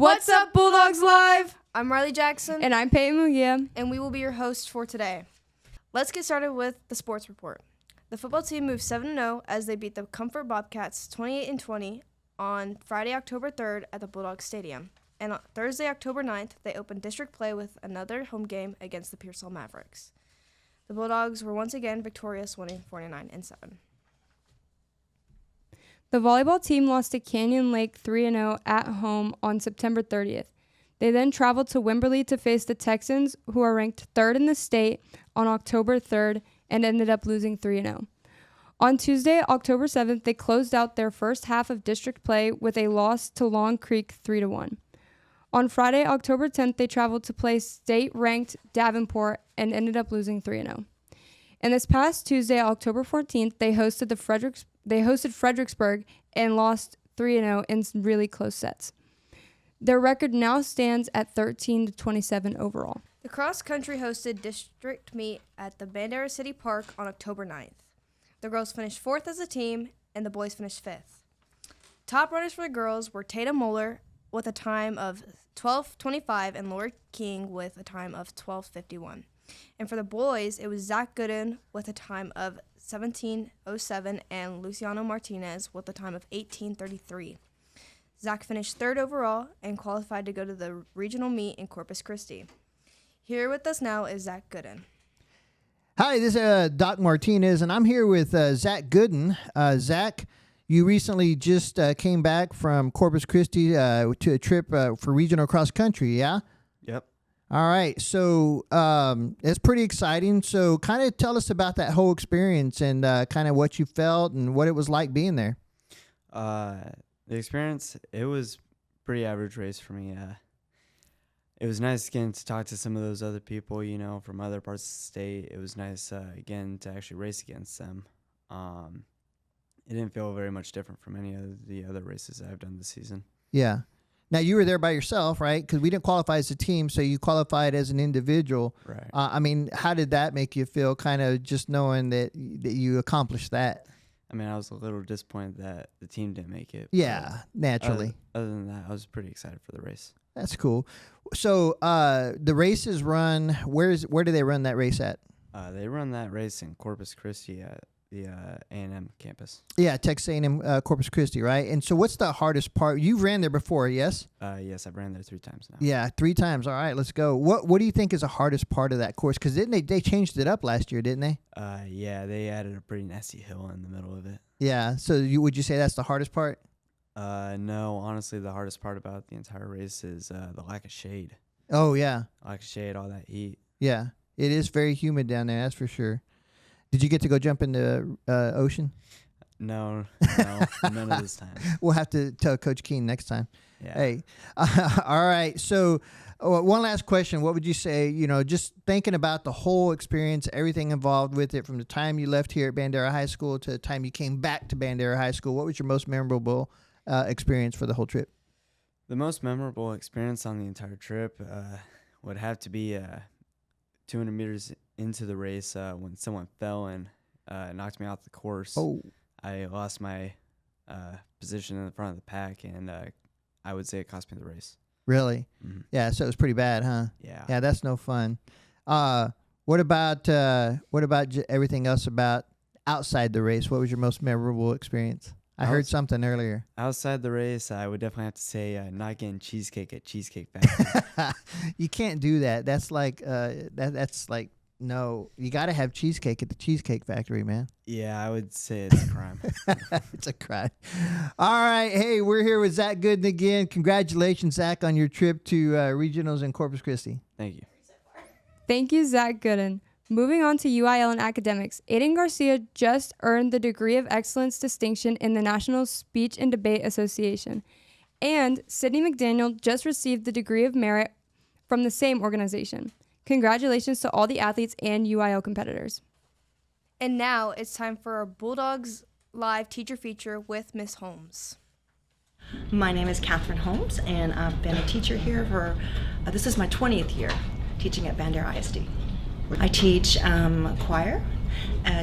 What's up, Bulldogs Live? I'm Riley Jackson. And I'm Peyton Mugia. And we will be your hosts for today. Let's get started with the sports report. The football team moved 7-0 as they beat the Comfort Bobcats 28-20 on Friday, October 3rd at the Bulldogs Stadium. And on Thursday, October 9th, they opened district play with another home game against the Pearsall Mavericks. The Bulldogs were once again victorious, winning 49-7. The volleyball team lost to Canyon Lake 3-0 at home on September 30th. They then traveled to Wimberley to face the Texans, who are ranked third in the state, on October 3rd and ended up losing 3-0. On Tuesday, October 7th, they closed out their first half of district play with a loss to Long Creek 3-1. On Friday, October 10th, they traveled to play state-ranked Davenport and ended up losing 3-0. And this past Tuesday, October 14th, they hosted Fredericksburg and lost 3-0 in really close sets. Their record now stands at 13-27 overall. The cross country hosted district meet at the Bandera City Park on October 9th. The girls finished 4th as a team, and the boys finished 5th. Top runners for the girls were Tatum Moeller with a time of 12:25 and Lori King with a time of 12:51. And for the boys, it was Zach Gooden with a time of 17:07 and Luciano Martinez with a time of 18:33. Zach finished 3rd overall and qualified to go to the regional meet in Corpus Christi. Here with us now is Zach Gooden. Hi, this is Doc Martinez, and I'm here with Zach Gooden. Zach, you recently just came back from Corpus Christi to a trip for regional cross country, yeah? Yep. All right, so it's pretty exciting. So kind of tell us about that whole experience and kind of what you felt and what it was like being there. The experience, it was pretty average race for me. It was nice again to talk to some of those other people, from other parts of the state. It was nice again to actually race against them. It didn't feel very much different from any of the other races I've done this season. Yeah. Now, you were there by yourself, right? Because we didn't qualify as a team, so you qualified as an individual. Right. I mean, how did that make you feel, kind of just knowing that you accomplished that? I mean, I was a little disappointed that the team didn't make it. Yeah, naturally. Other than that, I was pretty excited for the race. That's cool. So the race is run, where do they run that race at? They run that race in Corpus Christi at the A&M campus. Yeah, Texas A&M Corpus Christi, right? And so what's the hardest part? You ran there before, yes? Yes, I've ran there 3 times now. Yeah, 3 times. All right, let's go. What do you think is the hardest part of that course? Because didn't they changed it up last year, didn't they? Yeah, they added a pretty nasty hill in the middle of it. Yeah, so would you say that's the hardest part? No, honestly, the hardest part about the entire race is the lack of shade. Oh, yeah. Lack of shade, all that heat. Yeah, it is very humid down there, that's for sure. Did you get to go jump in the ocean? No, none of this time. We'll have to tell Coach Keene next time. Yeah. Hey, all right. So one last question. What would you say, just thinking about the whole experience, everything involved with it, from the time you left here at Bandera High School to the time you came back to Bandera High School, what was your most memorable experience for the whole trip? The most memorable experience on the entire trip would have to be 200 meters into the race when someone fell and knocked me off the course. Oh. I lost my position in the front of the pack, and I would say it cost me the race. Really? Mm-hmm. Yeah, so it was pretty bad, huh? Yeah. Yeah, that's no fun. What about everything else about outside the race? What was your most memorable experience? I heard something earlier. Outside the race, I would definitely have to say not getting cheesecake at Cheesecake Factory. You can't do that. That's like no. You got to have cheesecake at the Cheesecake Factory, man. Yeah, I would say it's a crime. It's a crime. All right. Hey, we're here with Zach Gooden again. Congratulations, Zach, on your trip to regionals in Corpus Christi. Thank you. Thank you, Zach Gooden. Moving on to UIL and academics, Aiden Garcia just earned the Degree of Excellence distinction in the National Speech and Debate Association. And Sydney McDaniel just received the Degree of Merit from the same organization. Congratulations to all the athletes and UIL competitors. And now it's time for our Bulldogs Live teacher feature with Miss Holmes. My name is Catherine Holmes, and I've been a teacher here for, this is my 20th year teaching at Bandera ISD. I teach choir,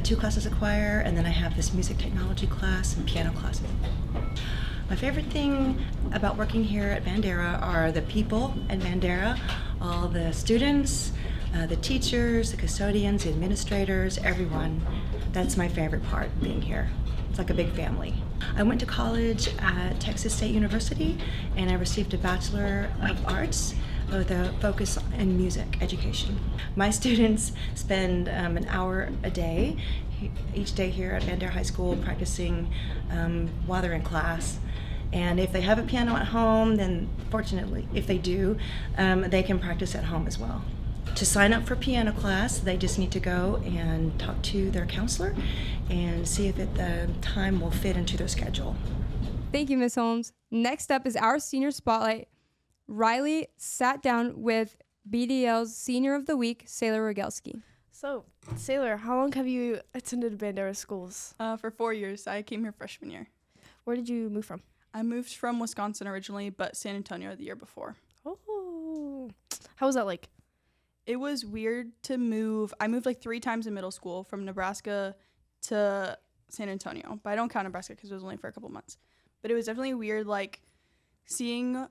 2 classes of choir, and then I have this music technology class and piano classes. My favorite thing about working here at Bandera are the people at Bandera, all the students, the teachers, the custodians, the administrators, everyone. That's my favorite part, being here. It's like a big family. I went to college at Texas State University, and I received a Bachelor of Arts with a focus in music education. My students spend an hour a day, each day here at Bandera High School, practicing while they're in class. And if they have a piano at home, then fortunately, if they do, they can practice at home as well. To sign up for piano class, they just need to go and talk to their counselor and see if the time will fit into their schedule. Thank you, Ms. Holmes. Next up is our Senior Spotlight. Riley sat down with BDL's Senior of the Week, Sailor Rogelski. So, Sailor, how long have you attended Bandera schools? For 4 years. I came here freshman year. Where did you move from? I moved from Wisconsin originally, but San Antonio the year before. Oh, how was that like? It was weird to move. I moved like 3 times in middle school from Nebraska to San Antonio, but I don't count Nebraska because it was only for a couple months. But it was definitely weird, like seeing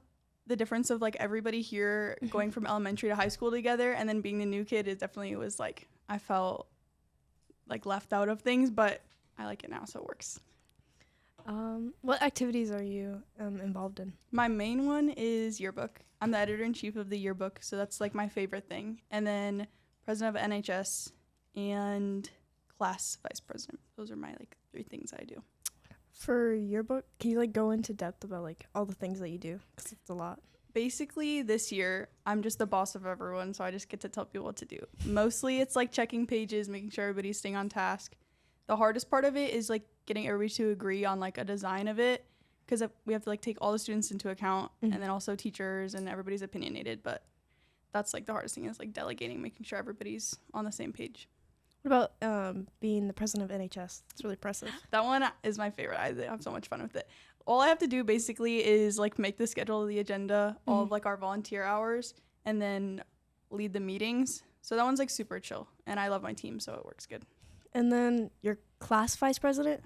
the difference of like everybody here going from elementary to high school together, and then being the new kid. It definitely was like I felt like left out of things, but I like it now, so it works. What activities are you involved in? My main one is yearbook. I'm the editor-in-chief of the yearbook, so that's like my favorite thing. And then president of NHS and class vice president. Those are my like 3 things I do. For yearbook, can you like go into depth about like all the things that you do? Because it's a lot. Basically, this year, I'm just the boss of everyone, so I just get to tell people what to do. Mostly, it's like checking pages, making sure everybody's staying on task. The hardest part of it is like getting everybody to agree on like a design of it, because we have to like take all the students into account, and then also teachers, and everybody's opinionated. But that's like the hardest thing is like delegating, making sure everybody's on the same page. What about being the president of NHS? It's really impressive. That one is my favorite. I have so much fun with it. All I have to do basically is like make the schedule of the agenda, all of like our volunteer hours, and then lead the meetings. So that one's like super chill, and I love my team, so it works good. And then your class vice president.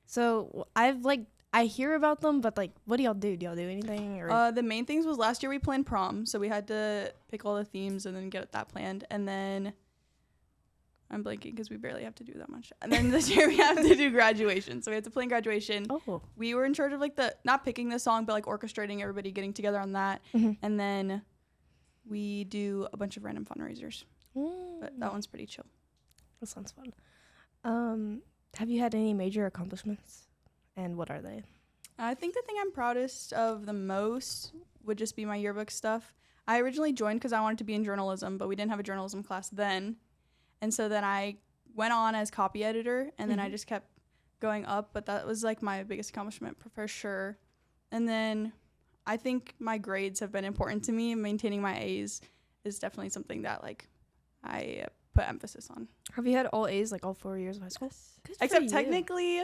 So I hear about them, but like, what do y'all do? Do y'all do anything? Or? The main things was last year we planned prom, so we had to pick all the themes and then get that planned. And then I'm blanking because we barely have to do that much. And then this year we have to do graduation, so we have to plan graduation. Oh. We were in charge of like not picking the song, but like orchestrating everybody getting together on that. And then we do a bunch of random fundraisers. But that one's pretty chill. That sounds fun. Have you had any major accomplishments, and what are they? I think the thing I'm proudest of the most would just be my yearbook stuff. I originally joined because I wanted to be in journalism, but we didn't have a journalism class then. And so then I went on as copy editor, and then I just kept going up. But that was like my biggest accomplishment for sure. And then I think my grades have been important to me. Maintaining my A's is definitely something that like I put emphasis on. Have you had all A's like all 4 years of high school? Good for Except you. technically,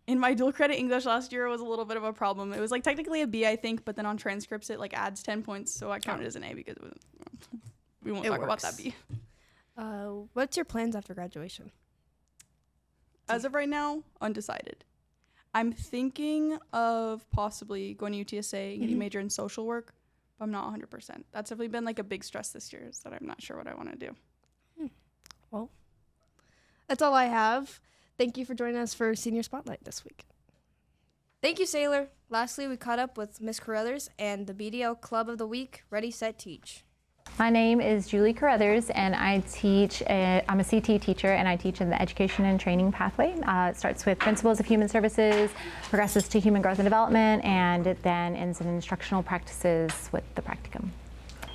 in my dual credit English last year was a little bit of a problem. It was like technically a B, I think, but then on transcripts it like adds 10 points, so I counted as an A because it was, we won't talk about that B. What's your plans after graduation? As of right now, undecided. I'm thinking of possibly going to UTSA and getting a major in social work, but I'm not 100%. That's definitely been like a big stress this year, is that I'm not sure what I want to do. Well, that's all I have. Thank you for joining us for Senior Spotlight this week. Thank you, Sailor. Lastly, we caught up with Miss Carruthers and the BDL Club of the Week, Ready, Set, Teach. My name is Julie Carruthers, and I teach. I'm a CT teacher, and I teach in the education and training pathway. It starts with principles of human services, progresses to human growth and development, and it then ends in instructional practices with the practicum.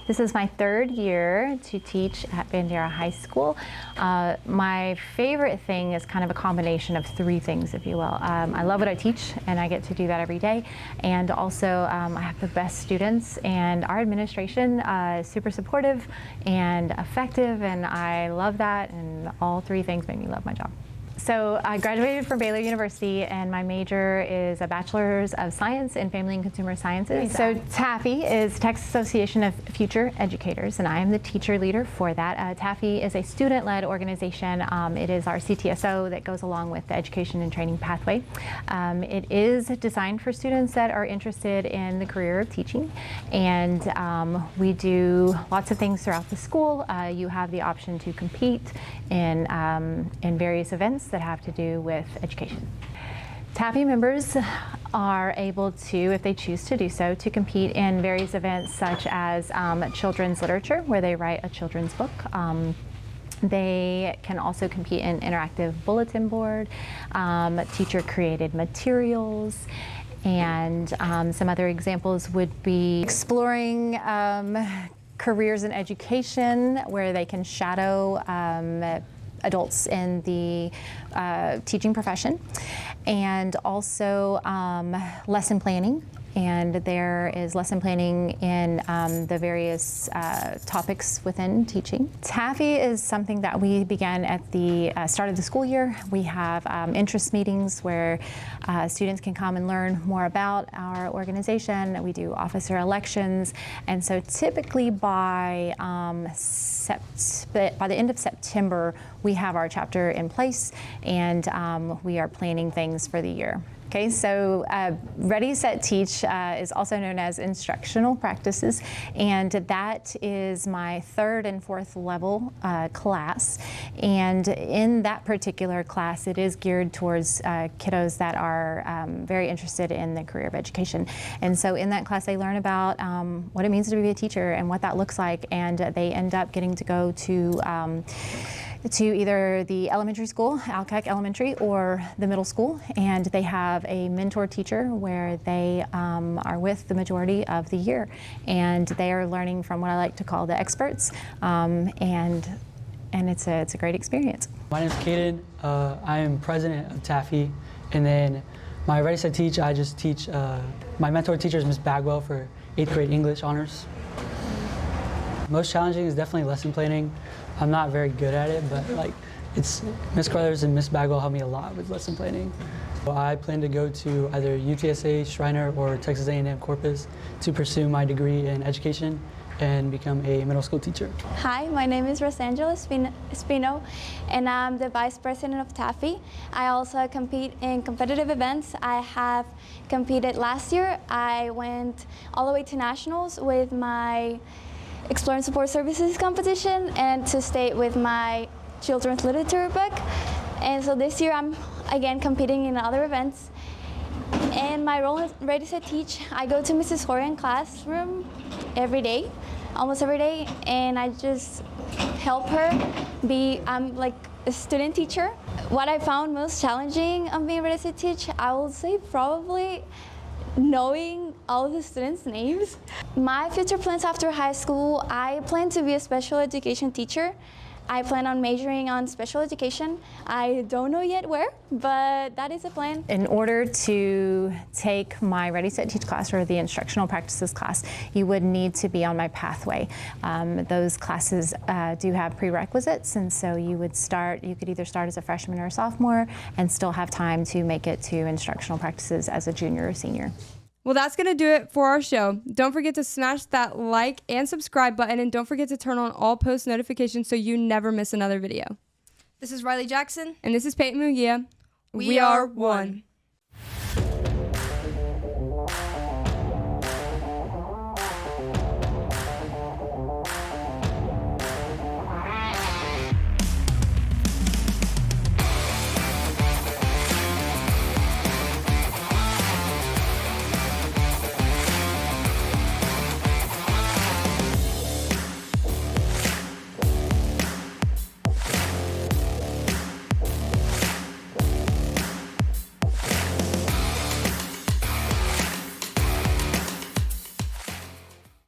This is my 3rd year to teach at Bandera High School. My favorite thing is kind of a combination of 3 things, if you will. I love what I teach, and I get to do that every day. And also, I have the best students, and our administration is super supportive and effective, and I love that. And all 3 things make me love my job. So I graduated from Baylor University, and my major is a Bachelor's of Science in Family and Consumer Sciences. So TAFE is Texas Association of Future Educators, and I am the teacher leader for that. TAFE is a student-led organization. It is our CTSO that goes along with the education and training pathway. It is designed for students that are interested in the career of teaching, and we do lots of things throughout the school. You have the option to compete in various events that have to do with education. TAFE members are able to, if they choose to do so, to compete in various events such as children's literature, where they write a children's book. They can also compete in interactive bulletin board, teacher-created materials, and some other examples would be exploring careers in education, where they can shadow adults in the teaching profession, and also lesson planning. And there is lesson planning in the various topics within teaching. TAFE is something that we began at the start of the school year. We have interest meetings where students can come and learn more about our organization. We do officer elections, and so typically by the end of September, we have our chapter in place, and we are planning things for the year. Okay, so Ready, Set, Teach is also known as instructional practices, and that is my 3rd and 4th level class. And in that particular class, it is geared towards kiddos that are very interested in the career of education. And so in that class, they learn about what it means to be a teacher and what that looks like, and they end up getting to go to either the elementary school, Alcac Elementary, or the middle school, and they have a mentor teacher where they are with the majority of the year, and they are learning from what I like to call the experts, and it's a great experience. My name is Caden. I am president of TAFE, and then my Ready, Set, Teach, I just teach, my mentor teacher is Miss Bagwell for 8th grade English honors. Most challenging is definitely lesson planning. I'm not very good at it, but it's Miss Carruthers and Miss Bagwell help me a lot with lesson planning. I plan to go to either UTSA, Shriner, or Texas A&M Corpus to pursue my degree in education and become a middle school teacher. Hi, my name is Rosangela Espino, and I'm the Vice President of TAFE. I also compete in competitive events. I have competed last year. I went all the way to nationals with my Exploring Support Services competition and to state with my children's literature book. And so this year I'm again competing in other events. And my role in Ready, Set, Teach, I go to Mrs. Horian classroom every day, almost every day, and I just help her I'm like a student teacher. What I found most challenging on being Ready, Set, Teach, I will say probably knowing all of the students' names. My future plans after high school, I plan to be a special education teacher. I plan on majoring on special education. I don't know yet where, but that is a plan. In order to take my Ready, Set, Teach class, or the instructional practices class, you would need to be on my pathway. Those classes do have prerequisites, and so you could either start as a freshman or a sophomore and still have time to make it to instructional practices as a junior or senior. Well, that's going to do it for our show. Don't forget to smash that like and subscribe button, and don't forget to turn on all post notifications so you never miss another video. This is Riley Jackson. And this is Peyton Mugia. We are one.